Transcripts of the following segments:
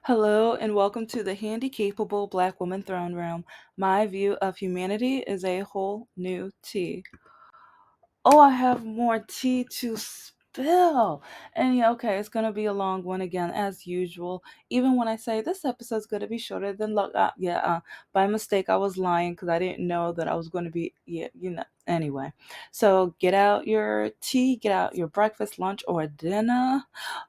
Hello and welcome to the Handicapable Black Woman Throne Room. My view of humanity is a whole new tea. Oh, I have more tea to spill. And yeah, okay, it's gonna be a long one again, as usual. Even when I say this episode's gonna be shorter than by mistake I was lying because I didn't know that I was gonna be Anyway, so get out your tea, get out your breakfast, lunch, or dinner.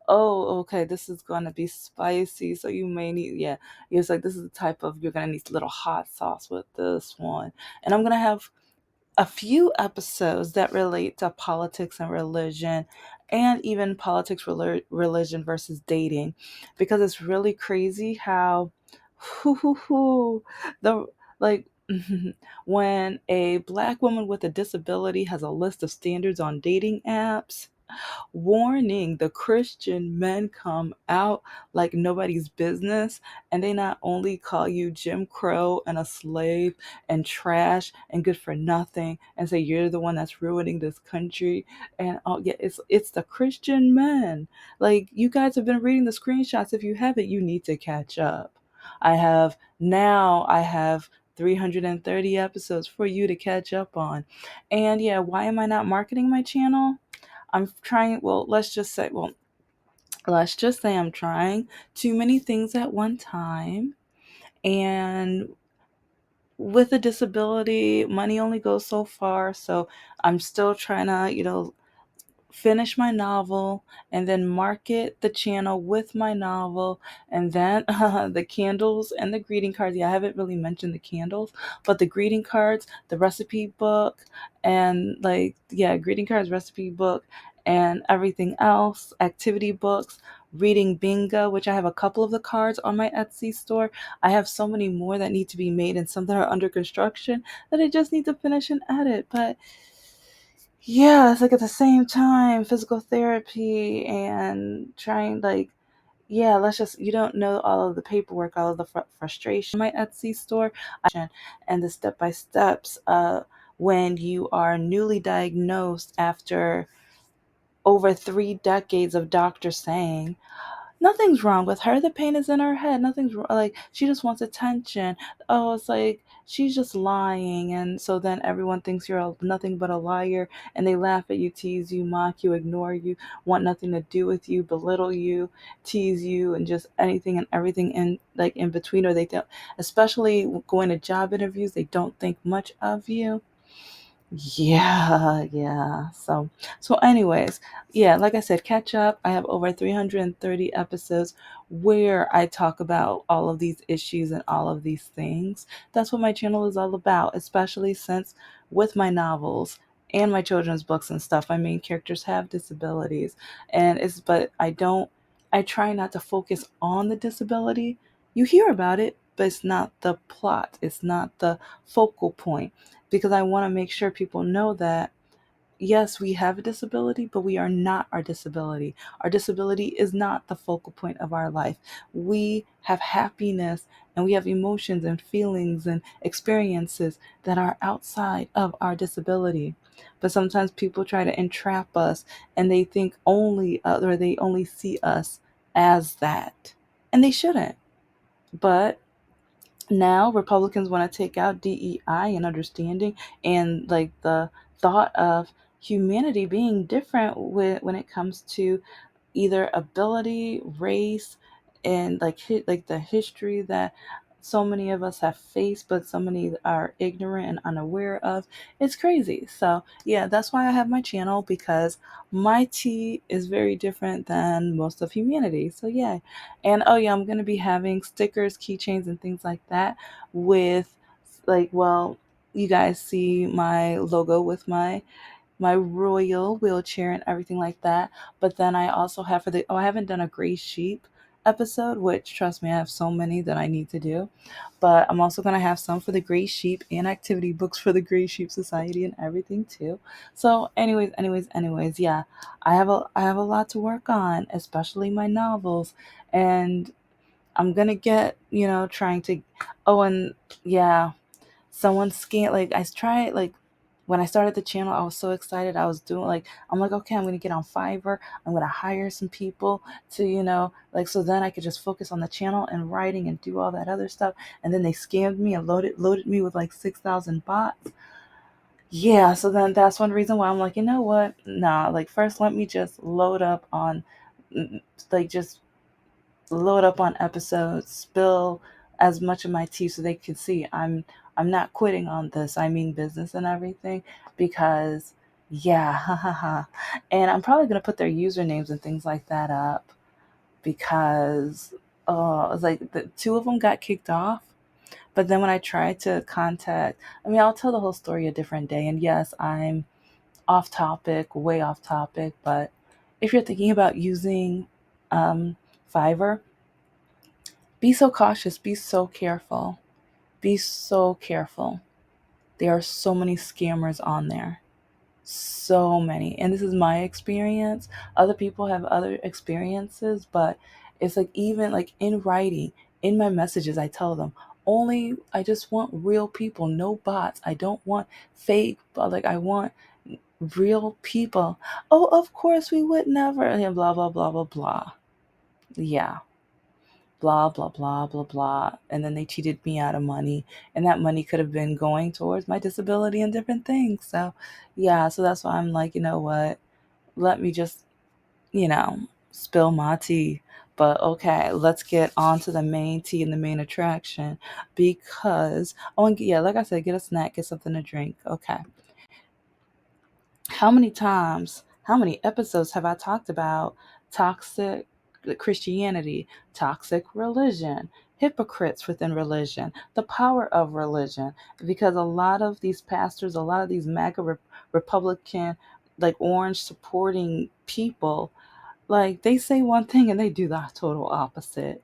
Oh, okay, this is gonna be spicy, so you may need it's like this is the type of you're gonna need a little hot sauce with this one, and I'm gonna have a few episodes that relate to politics and religion and even politics religion versus dating because it's really crazy how the like when a black woman with a disability has a list of standards on dating apps. Warning, the Christian men come out like nobody's business, and they not only call you Jim Crow and a slave and trash and good for nothing and say you're the one that's ruining this country. And oh yeah, it's the Christian men. Like, you guys have been reading the screenshots. If you haven't, you need to catch up. I have 330 episodes for you to catch up on. And yeah, why am I not marketing my channel? I'm trying, let's just say I'm trying too many things at one time. And with a disability, money only goes so far. So I'm still trying to, finish my novel and then market the channel with my novel, and then the candles and the greeting cards. Yeah, I haven't really mentioned the candles, but the greeting cards, the recipe book, and greeting cards, recipe book, and everything else, activity books, reading bingo, which I have a couple of the cards on my Etsy store. I have so many more that need to be made and some that are under construction that I just need to finish and edit. But yeah, it's like at the same time, physical therapy and trying, let's just, you don't know all of the paperwork, all of the frustration. My Etsy store, and the step by steps when you are newly diagnosed after over 3 decades of doctors saying, nothing's wrong with her. The pain is in her head. Nothing's wrong. Like, she just wants attention. Oh, it's like she's just lying. And so then everyone thinks you're nothing but a liar. And they laugh at you, tease you, mock you, ignore you, want nothing to do with you, belittle you, tease you, and just anything and everything in between. Or they don't, especially going to job interviews, they don't think much of you. Yeah. So anyways, yeah, like I said, catch up. I have over 330 episodes where I talk about all of these issues and all of these things. That's what my channel is all about, especially since with my novels and my children's books and stuff, my main characters have disabilities. But I try not to focus on the disability. You hear about it, but it's not the plot. It's not the focal point, because I want to make sure people know that yes, we have a disability, but we are not our disability. Our disability is not the focal point of our life. We have happiness and we have emotions and feelings and experiences that are outside of our disability. But sometimes people try to entrap us, and they think or they only see us as that. And they shouldn't. But now Republicans want to take out DEI and understanding, and like the thought of humanity being different when it comes to either ability, race, and like the history that so many of us have faced, but so many are ignorant and unaware of. It's crazy. So yeah, that's why I have my channel, because my tea is very different than most of humanity. So yeah, and oh yeah, I'm gonna be having stickers, keychains, and things like that with you guys see my logo with my royal wheelchair and everything like that. But then I also have I haven't done a gray sheep episode, which, trust me, I have so many that I need to do. But I'm also going to have some for the gray sheep and activity books for the gray sheep society and everything too. So anyways, yeah, I have a lot to work on, especially my novels. And I'm going to get, trying to, oh, and yeah, someone scanned, like I tried, like when I started the channel, I was so excited. I was doing like, I'm like, okay, I'm going to get on Fiverr. I'm going to hire some people to, like, so then I could just focus on the channel and writing and do all that other stuff. And then they scammed me and loaded me with like 6,000 bots. Yeah. So then that's one reason why I'm like, you know what? Nah, like first let me just load up on, like, just load up on episodes, spill as much of my tea so they can see I'm not quitting on this. I mean business and everything because yeah, ha ha ha. And I'm probably gonna put their usernames and things like that up because it's like the two of them got kicked off. But then when I tried to contact, I mean, I'll tell the whole story a different day. And yes, I'm off topic, way off topic. But if you're thinking about using Fiverr, be so cautious, be so careful, be so careful. There are so many scammers on there. So many. And this is my experience. Other people have other experiences, but it's like even like in writing, in my messages, I tell them only I just want real people, no bots. I don't want fake, but like I want real people. Oh, of course we would never. And blah blah blah blah blah. Yeah, blah blah blah blah blah, and then they cheated me out of money, and that money could have been going towards my disability and different things. So yeah, so that's why I'm like, you know what, let me just, you know spill my tea. But okay, let's get on to the main tea and the main attraction, because oh, and yeah, like I said, get a snack, get something to drink. Okay, how many times, how many episodes have I talked about toxic Christianity, toxic religion, hypocrites within religion, the power of religion? Because a lot of these pastors, a lot of these MAGA Republican, like orange supporting people, like they say one thing and they do the total opposite.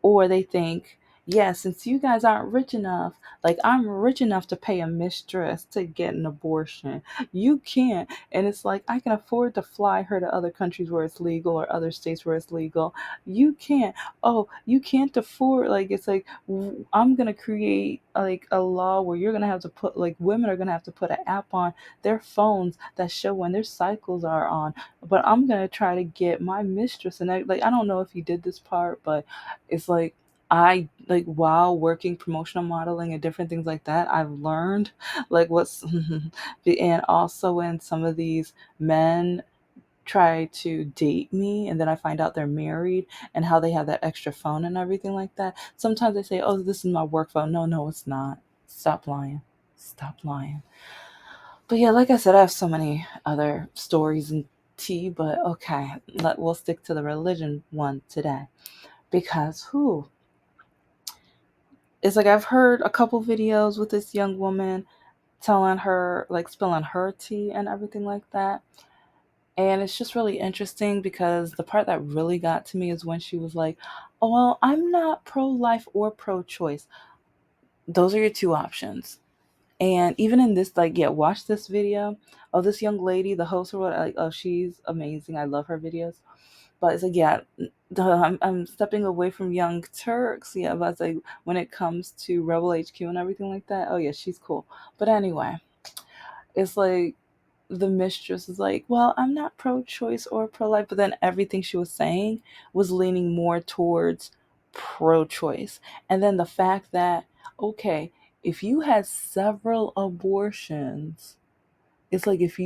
Or they think, yeah, since you guys aren't rich enough, like I'm rich enough to pay a mistress to get an abortion. You can't. And it's like, I can afford to fly her to other countries where it's legal or other states where it's legal. You can't. Oh, you can't afford, like, it's like, I'm going to create like a law where you're going to have to put, like, women are going to have to put an app on their phones that show when their cycles are on. But I'm going to try to get my mistress. And I don't know if you did this part, but it's like I like while working promotional modeling and different things like that, I've learned like what's and also when some of these men try to date me and then I find out they're married and how they have that extra phone and everything like that. Sometimes they say, "Oh, this is my work phone." No, no, it's not. Stop lying. Stop lying. But yeah, like I said, I have so many other stories and tea, but okay, we'll stick to the religion one today because who it's like I've heard a couple videos with this young woman telling her, like spilling her tea and everything like that. And it's just really interesting because the part that really got to me is when she was like, "Oh, well, I'm not pro life or pro choice." Those are your two options. And even in this, like, yeah, watch this video of this young lady, the host or what, like, oh, she's amazing. I love her videos. But it's like, yeah, I'm stepping away from Young Turks. Yeah, but it's like when it comes to Rebel HQ and everything like that, oh yeah, she's cool. But anyway, it's like the mistress is like, well, I'm not pro-choice or pro-life, but then everything she was saying was leaning more towards pro-choice. And then the fact that, okay, if you had several abortions, it's like if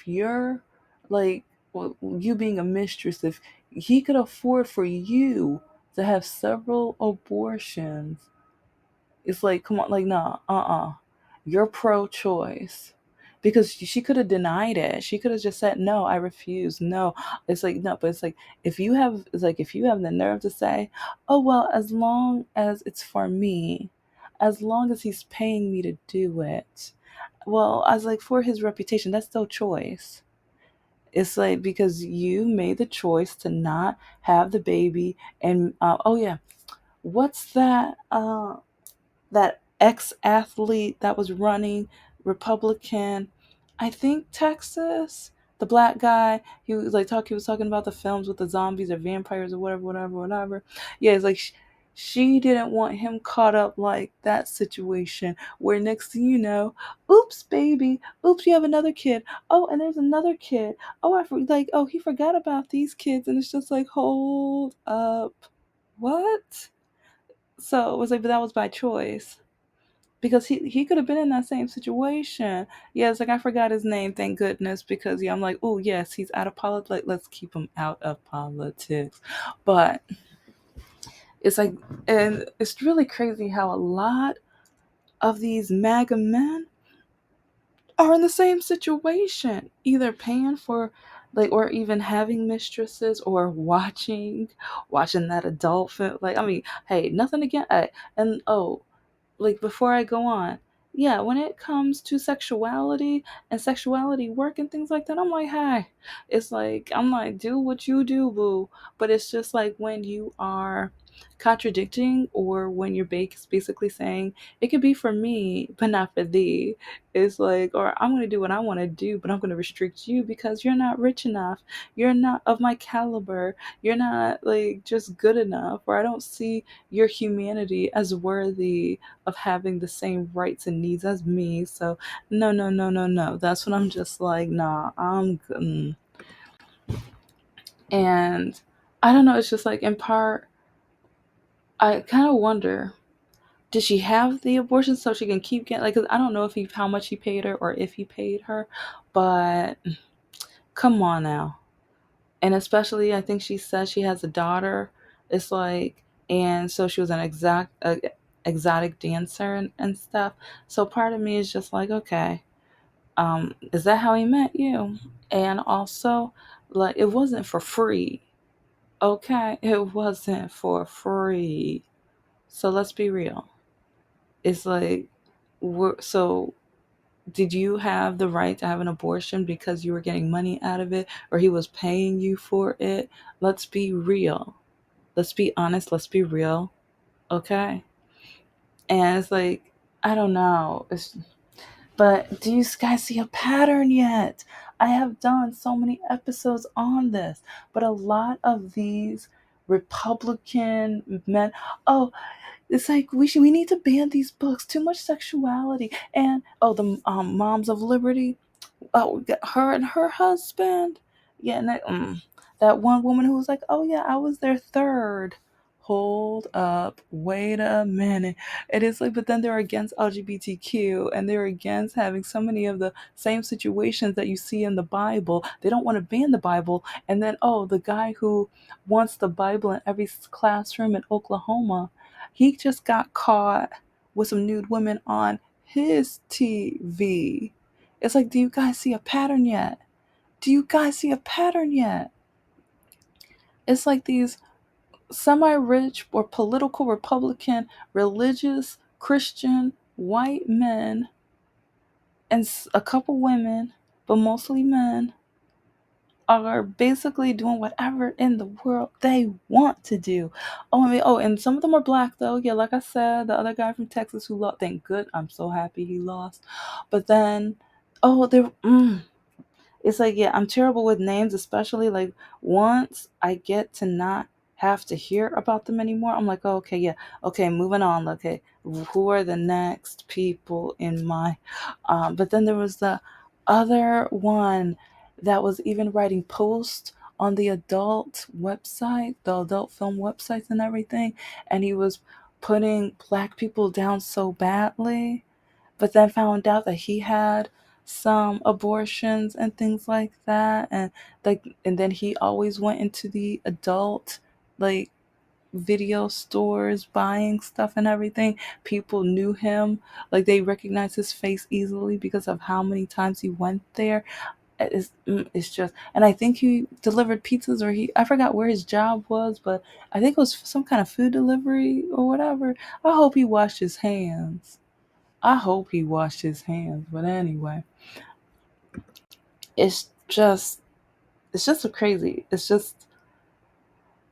you're like, well, you being a mistress, if he could afford for you to have several abortions, it's like, come on, like, nah, you're pro-choice. Because she could have denied it. She could have just said, no, I refuse. No. It's like, no, but it's like, if you have the nerve to say, oh, well, as long as it's for me, as long as he's paying me to do it, well, I was like, for his reputation, that's still choice. It's like, because you made the choice to not have the baby. And, oh, yeah, what's that ex athlete that was running Republican, I think Texas, the black guy. He was talking about the films with the zombies or vampires or whatever, whatever, whatever. Yeah, it's like She didn't want him caught up like that situation where next thing you know, oops, baby, oops, you have another kid. Oh, and there's another kid. Oh, like, oh, he forgot about these kids, and it's just like, hold up, what? So it was like, but that was by choice because he could have been in that same situation. Yeah, it's like I forgot his name, thank goodness, because yeah, I'm like, oh yes, he's out of politics. Like, let's keep him out of politics. But it's like, and it's really crazy how a lot of these MAGA men are in the same situation, either paying for like or even having mistresses or watching that adult film. Like, I mean, hey, nothing again. And oh, like before I go on, yeah, when it comes to sexuality and sexuality work and things like that, I'm like, hey, it's like I'm like, do what you do, boo. But it's just like when you are contradicting or when you're basically saying it could be for me but not for thee. It's like, or I'm going to do what I want to do, but I'm going to restrict you because you're not rich enough, you're not of my caliber, you're not like just good enough, or I don't see your humanity as worthy of having the same rights and needs as me. So no, no, no, no, no. That's when I'm just like, nah, I'm good. And I don't know. It's just like in part, I kind of wonder. Did she have the abortion so she can keep getting like? 'Cause I don't know if he how much he paid her or if he paid her, but come on now. And especially, I think she says she has a daughter. It's like, and so she was an exotic dancer and stuff. So part of me is just like, okay, is that how he met you? And also, like, it wasn't for free. Okay, it wasn't for free. So let's be real. It's like, so did you have the right to have an abortion because you were getting money out of it or he was paying you for it? Let's be real. Let's be honest. Let's be real. Okay. And it's like, I don't know. But do you guys see a pattern yet? I have done so many episodes on this, but a lot of these Republican men, oh, it's like we need to ban these books. Too much sexuality, and oh, the Moms of Liberty. Oh, her and her husband. Yeah, and that one woman who was like, "Oh yeah, I was their third." Hold up, wait a minute. It is like, but then they're against LGBTQ and they're against having so many of the same situations that you see in the Bible. They don't want to ban the Bible, and then oh, the guy who wants the Bible in every classroom in Oklahoma, he just got caught with some nude women on his TV. It's like, do you guys see a pattern yet? Do you guys see a pattern yet? It's like these semi rich or political Republican, religious, Christian, white men and a couple women, but mostly men, are basically doing whatever in the world they want to do. Oh, I mean, oh, and some of them are black though. Yeah, like I said, the other guy from Texas who lost, thank good. I'm so happy he lost. But then, oh, they're. It's like, yeah, I'm terrible with names, especially like once I get to not have to hear about them anymore. I'm like, oh, okay, yeah, okay, moving on. Okay, who are the next people in my? But then there was the other one that was even writing posts on the adult website, the adult film websites and everything, and he was putting black people down so badly, but then found out that he had some abortions and things like that, and like, and then he always went into the adult like video stores buying stuff and everything. People knew him, like they recognized his face easily because of how many times he went there. It's just, and I think he delivered pizzas, or he, I forgot where his job was, but I think it was some kind of food delivery or whatever. I hope he washed his hands. I hope he washed his hands. But anyway, it's just it's just so crazy. It's just,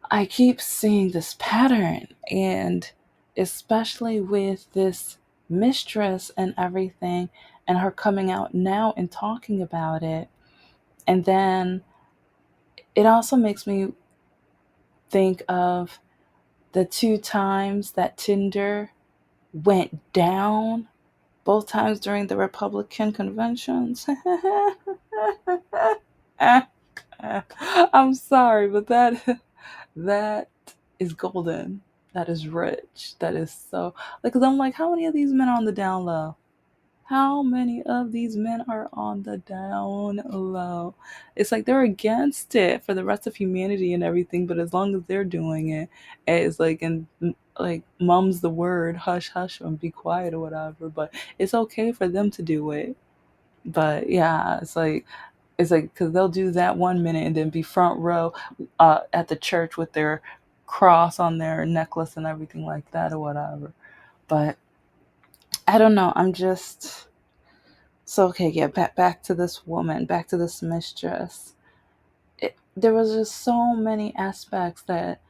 I keep seeing this pattern, and especially with this mistress and everything, and her coming out now and talking about it. And then it also makes me think of The two times that Tinder went down, both times during the Republican conventions. I'm sorry, but that is golden. That is rich. That is so like, cause I'm like, how many of these men are on the down low? How many of these men are on the down low? It's like they're against it for the rest of humanity and everything, but as long as they're doing it, it's like, and like mum's the word, hush hush and be quiet or whatever. But it's okay for them to do it. But yeah, it's like because they'll do that 1 minute and then be front row at the church with their cross on their necklace and everything like that or whatever. But I don't know. I'm just so okay. Yeah, back to this woman, back to this mistress. There was just so many aspects that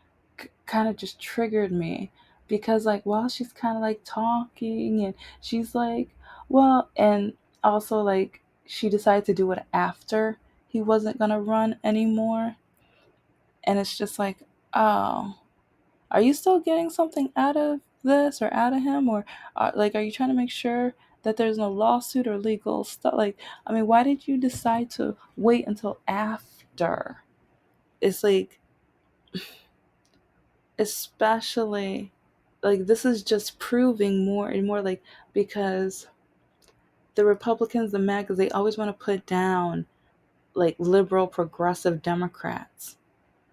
kind of just triggered me because like while she's kind of like talking and she's like, well, and also like she decided to do it after he wasn't gonna run anymore, and it's just like, oh, are you still getting something out of this or out of him, or like are you trying to make sure that there's no lawsuit or legal stuff? Like, I mean, why did you decide to wait until after? It's like, especially like this is just proving more and more like, because the Republicans, the MAGAs, they always want to put down like liberal progressive Democrats,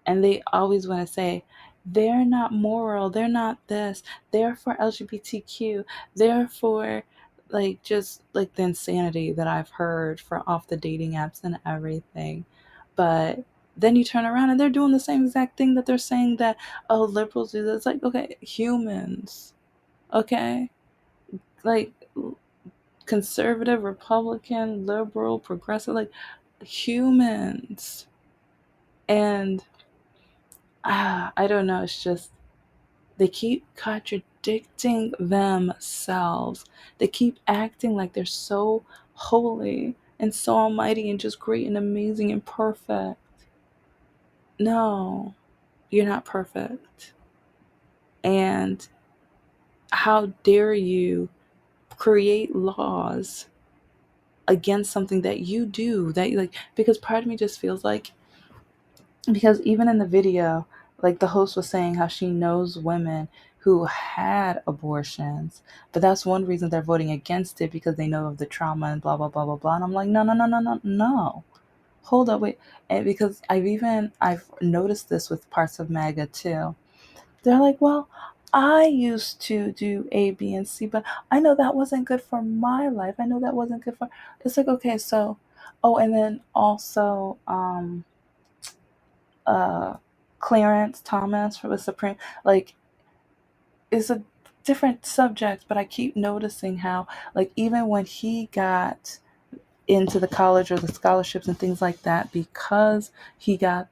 and they always want to say they're not moral, they're not this, they're for LGBTQ, they're for like just like the insanity that I've heard for off the dating apps and everything. But then you turn around and they're doing the same exact thing that they're saying that, oh, liberals do this. Like, okay, humans, okay, like conservative, Republican, liberal, progressive, like humans. And I don't know, it's just they keep contradicting themselves. They keep acting like they're so holy and so almighty and just great and amazing and perfect. No, you're not perfect. And how dare you create laws against something that you do, that you like? Because part of me just feels like, because even in the video, like the host was saying how she knows women who had abortions, but that's one reason they're voting against it, because they know of the trauma and blah blah blah blah blah. And I'm like, no no no no no no, hold up, wait. And because I've noticed this with parts of MAGA too. They're like, well, I used to do A, B, and C, but I know that wasn't good for my life. I know that wasn't good for. It's like, okay, so, oh, and then also, uh, Clarence Thomas for the Supreme, like, is a different subject, but I keep noticing how, like, even when he got into the college or the scholarships and things like that, because he got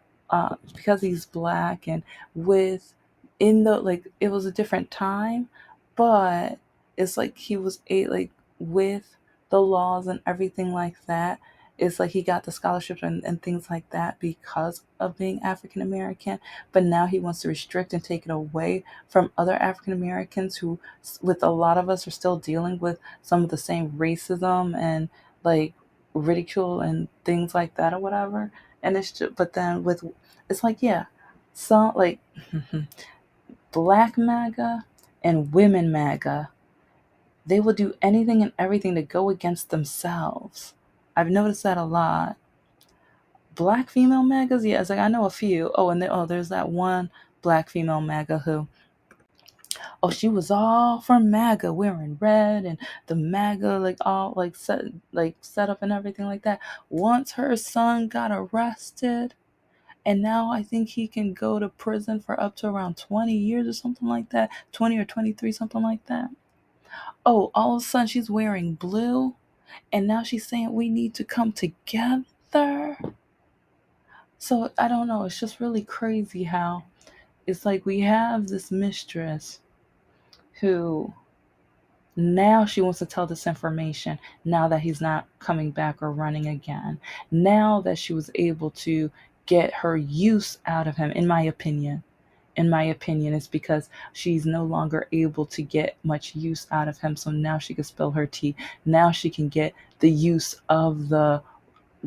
because he's black, and with in the like it was a different time, but it's like he was a like with the laws and everything like that. It's like he got the scholarships and things like that because of being African American, but now he wants to restrict and take it away from other African Americans who, with a lot of us, are still dealing with some of the same racism and like ridicule and things like that or whatever. And it's just, but then with, it's like, yeah, some like black MAGA and women MAGA, they will do anything and everything to go against themselves. I've noticed that a lot. Black female MAGAs, yeah, it's like I know a few. Oh, and there's that one black female MAGA who, oh, she was all for MAGA, wearing red and the MAGA like all like set up and everything like that. Once her son got arrested, and now I think he can go to prison for up to around 20 years or something like that, 20 or 23, something like that. Oh, all of a sudden she's wearing blue, and now she's saying we need to come together. So I don't know. It's just really crazy how it's like we have this mistress who, now she wants to tell this information now that he's not coming back or running again. Now that she was able to get her use out of him, in my opinion, in my opinion, it's because she's no longer able to get much use out of him. So now she can spill her tea. Now she can get the use of the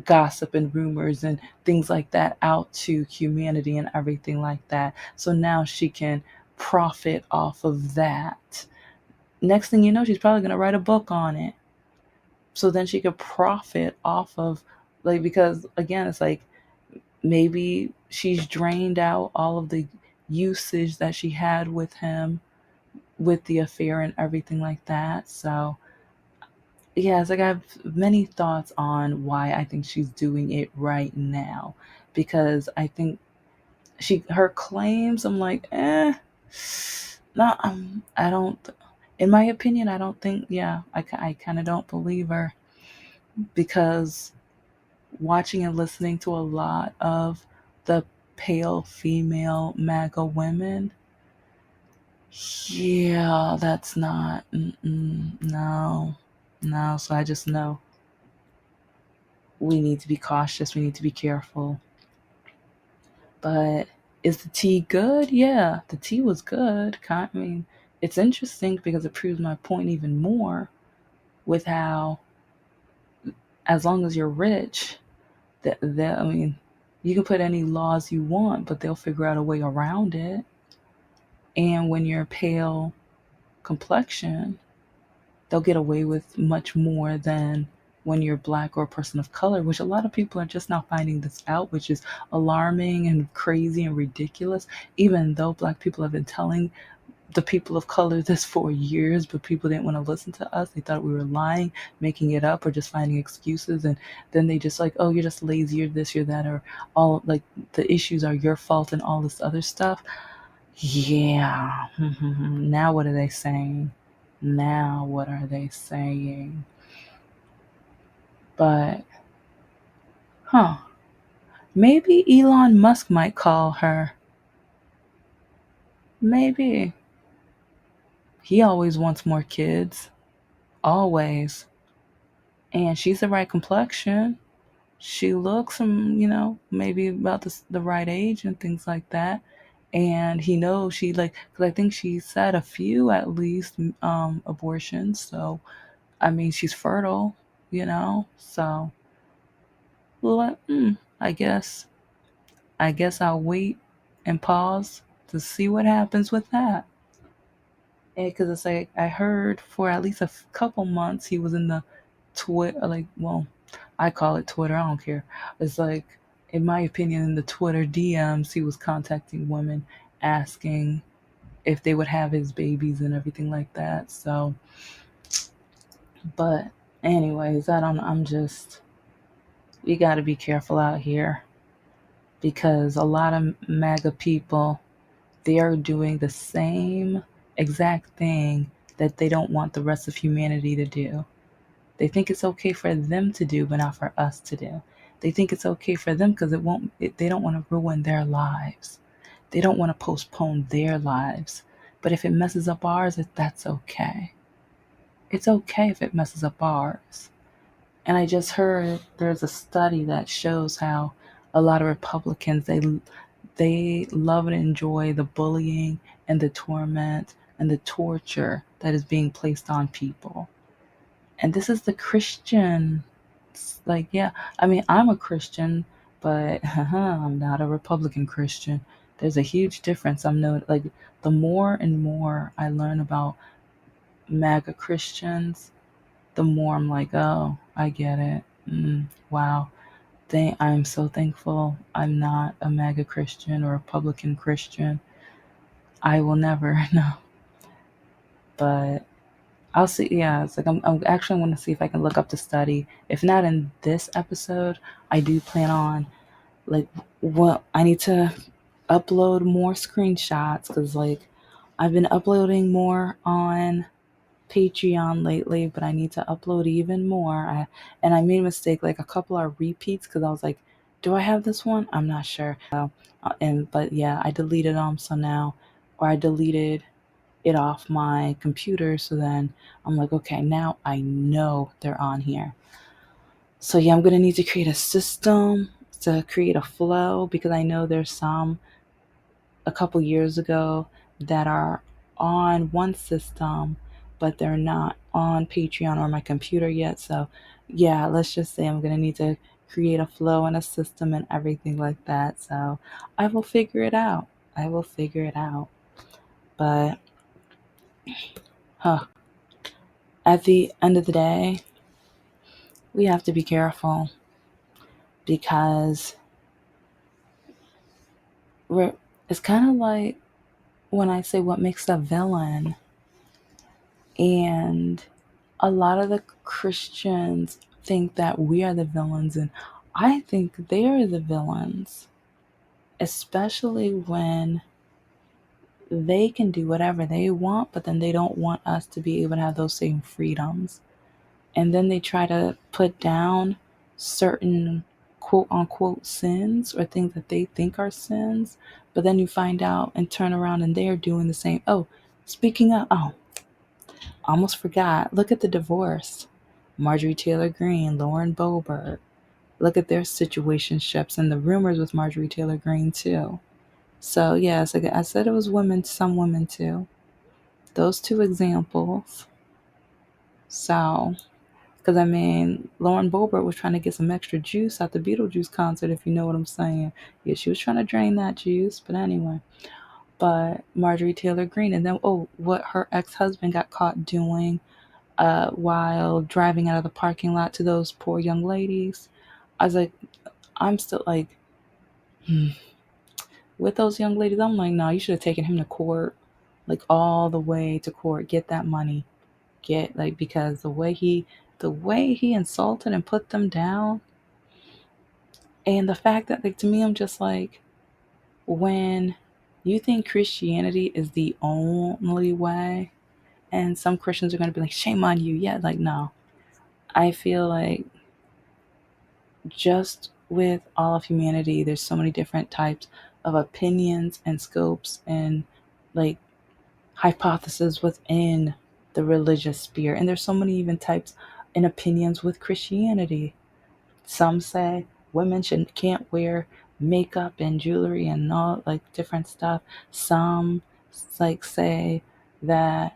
gossip and rumors and things like that out to humanity and everything like that. So now she can profit off of that. Next thing you know, she's probably going to write a book on it. So then she could profit off of, like, because again, it's like maybe she's drained out all of the usage that she had with him with the affair and everything like that. So yeah, it's like I have many thoughts on why I think she's doing it right now, because I think her claims, I'm like, no, I don't. In my opinion, I don't think. Yeah, I kind of don't believe her, because watching and listening to a lot of the pale female MAGA women, yeah, that's not. No, no. So I just know we need to be cautious. We need to be careful. But is the tea good? Yeah, the tea was good. I mean, it's interesting because it proves my point even more with how, as long as you're rich, I mean, you can put any laws you want, but they'll figure out a way around it. And when you're pale complexion, they'll get away with much more than when you're black or a person of color, which a lot of people are just now finding this out, which is alarming and crazy and ridiculous, even though black people have been telling the people of color this for years, but people didn't want to listen to us. They thought we were lying, making it up, or just finding excuses. And then they just like, oh, you're just lazy, you're this, you're that, or all like the issues are your fault and all this other stuff. Yeah. Now what are they saying? Now what are they saying? But, huh. Maybe Elon Musk might call her. Maybe. He always wants more kids. Always. And she's the right complexion. She looks, maybe about the right age and things like that. And he knows she like, because I think she's had a few at least abortions. So I mean, she's fertile, So well, I guess I'll wait and pause to see what happens with that. Because it's like I heard for at least a couple months he was in the Twitter, like, well, I call it Twitter. I don't care. It's like, in my opinion, in the Twitter DMs, he was contacting women, asking if they would have his babies and everything like that. So, but anyways, I don't know. I'm just, we got to be careful out here, because a lot of MAGA people, they are doing the same exact thing that they don't want the rest of humanity to do. They think it's okay for them to do, but not for us to do. They think it's okay for them because they don't want to ruin their lives. They don't want to postpone their lives. But if it messes up ours, that's okay. It's okay if it messes up ours. And I just heard there's a study that shows how a lot of Republicans, they love and enjoy the bullying and the torment and the torture that is being placed on people. And this is the Christian. Like, yeah, I mean, I'm a Christian, but I'm not a Republican Christian. There's a huge difference. Like, the more and more I learn about MAGA Christians, the more I'm like, oh, I get it. Wow. I'm so thankful I'm not a MAGA Christian or a Republican Christian. I will never know. But I'll see. Yeah, it's like I'm actually want to see if I can look up the study. If not in this episode, I do plan on, like, well, I need to upload more screenshots, because like I've been uploading more on Patreon lately, but I need to upload even more. I made a mistake. Like, a couple are repeats, because I was like, do I have this one? I'm not sure. But yeah, I deleted them. So now, or I deleted it off my computer. So then I'm like, okay, now I know they're on here. So yeah, I'm gonna need to create a system to create a flow, because I know there's some a couple years ago that are on one system, but they're not on Patreon or my computer yet. So, yeah, let's just say I'm going to need to create a flow and a system and everything like that. So, I will figure it out. I will figure it out. But, huh, at the end of the day, we have to be careful because we're, it's kind of like when I say what makes a villain, and a lot of the Christians think that we are the villains, and I think they are the villains, especially when they can do whatever they want, but then they don't want us to be able to have those same freedoms. And then they try to put down certain quote unquote sins or things that they think are sins, but then you find out and turn around and they're doing the same. Oh, speaking of, oh, almost forgot. Look at the divorce. Marjorie Taylor Greene, Lauren Boebert. Look at their situationships and the rumors with Marjorie Taylor Greene too. So yes, like I said, it was women, some women too. Those two examples. So, because I mean, Lauren Boebert was trying to get some extra juice at the Beetlejuice concert, if you know what I'm saying. Yeah, she was trying to drain that juice, but anyway. But Marjorie Taylor Greene, and then what her ex-husband got caught doing while driving out of the parking lot to those poor young ladies. I was like, I'm still like, with those young ladies, I'm like, no, you should have taken him to court, like all the way to court, get that money, get like because the way he insulted and put them down, and the fact that like to me, I'm just like, when you think Christianity is the only way, and some Christians are gonna be like, shame on you, yeah, like no, I feel like just with all of humanity, there's so many different types of opinions and scopes and like hypotheses within the religious sphere. And there's so many even types and opinions with Christianity. Some say women can't wear makeup and jewelry and all like different stuff. Some like say that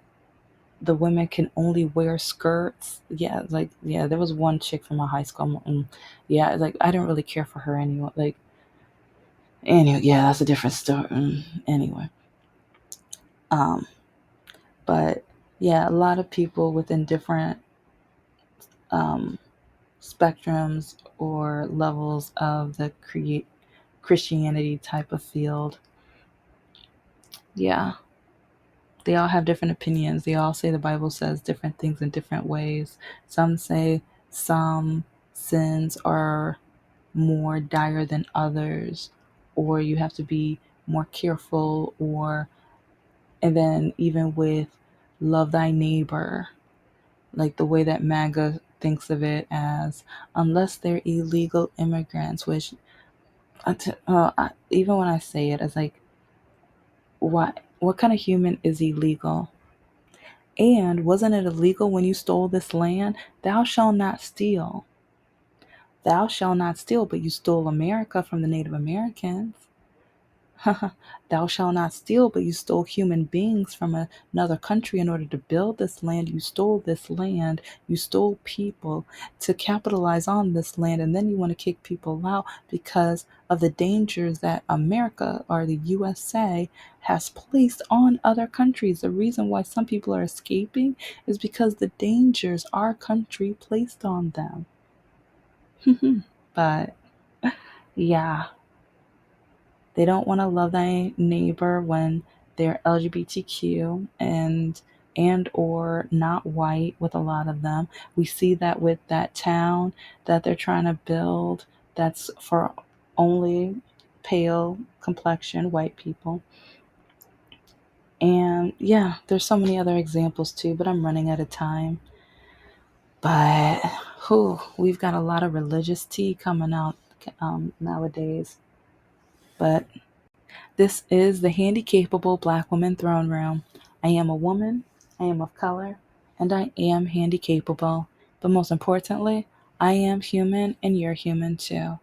the women can only wear skirts. Yeah, like yeah, there was one chick from my high school. Yeah, like I didn't really care for her anyway. Like anyway, yeah, that's a different story. Anyway, um, but yeah, a lot of people within different um spectrums or levels of the create Christianity type of field. Yeah, they all have different opinions. They all say the Bible says different things in different ways. Some say some sins are more dire than others, or you have to be more careful, or, and then even with love thy neighbor, like the way that MAGA thinks of it as, unless they're illegal immigrants, which even when I say it, it's like, what kind of human is illegal? And wasn't it illegal when you stole this land? Thou shalt not steal. Thou shalt not steal, but you stole America from the Native Americans. Thou shalt not steal, but you stole human beings from another country in order to build this land. You stole this land. You stole people to capitalize on this land. And then you want to kick people out because of the dangers that America or the USA has placed on other countries. The reason why some people are escaping is because the dangers our country placed on them. But yeah, they don't want to love thy neighbor when they're LGBTQ and or not white with a lot of them. We see that with that town that they're trying to build that's for only pale complexion white people. And yeah, there's so many other examples too, but I'm running out of time. But we've got a lot of religious tea coming out nowadays. But this is the Handicapable Black Woman Throne Room. I am a woman, I am of color, and I am handicapable. But most importantly, I am human and you're human too.